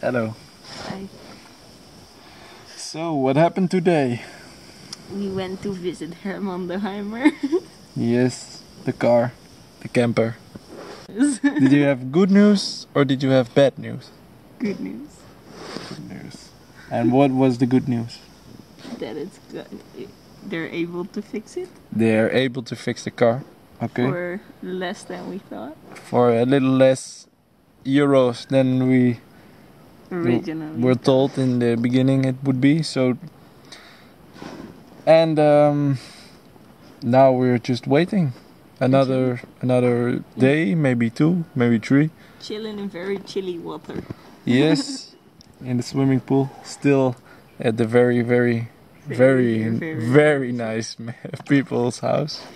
Hello. Hi. So, what happened today? We went to visit Herman the Heimer. Yes, the car, the camper. Did you have good news or did you have bad news? Good news. Good news. And what was the good news? That it's good. They're able to fix it. They're able to fix the car. Okay. For less than we thought. For a little less euros than we Originally. were told in the beginning it would be. So, and now we're just waiting. Another day, maybe 2, maybe 3. Chilling in very chilly water. Yes, in the swimming pool. Still at the very nice people's house.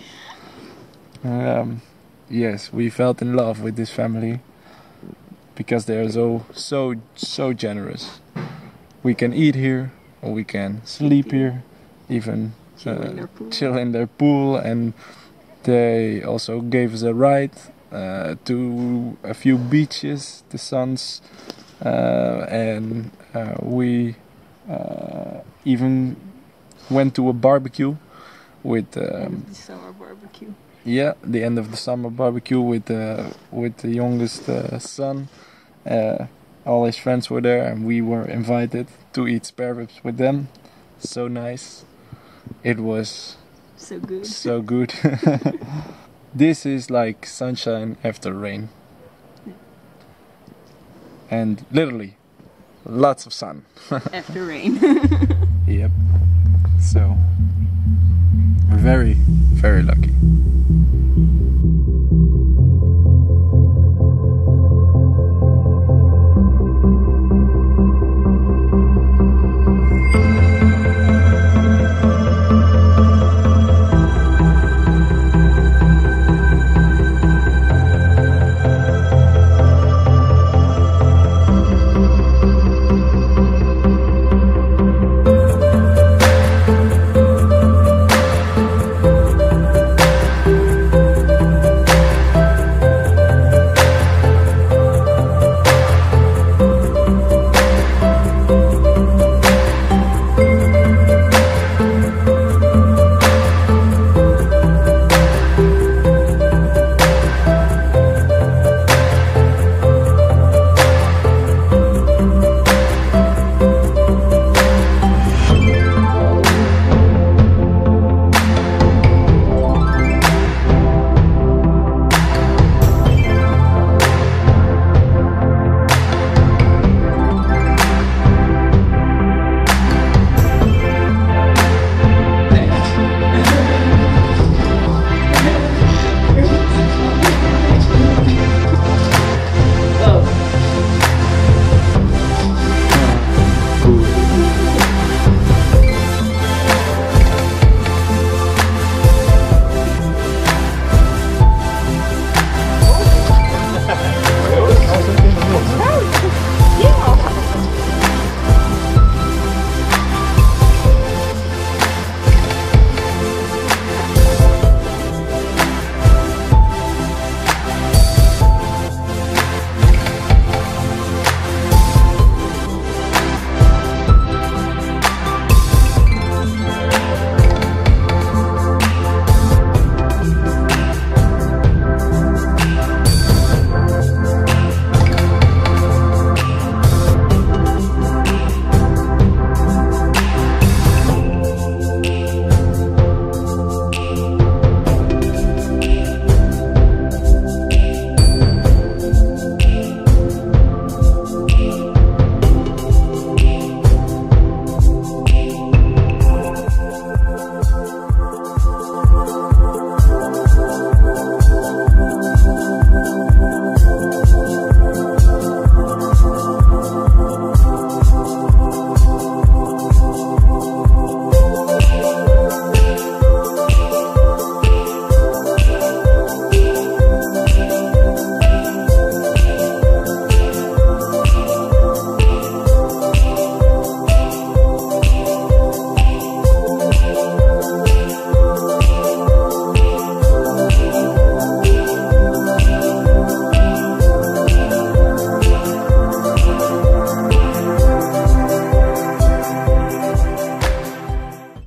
Yes, we felt in love with this family because they are so generous. We can eat here, or we can sleep here, even chill in their pool, and they also gave us a ride to a few beaches, the Suns, and we even went to a barbecue with the summer barbecue. Yeah, the end of the summer barbecue with the youngest son. All his friends were there, and we were invited to eat spare ribs with them. So nice. It was so good. So good. This is like sunshine after rain. Yeah. And literally, lots of sun. After rain. Yep. So, we're very lucky.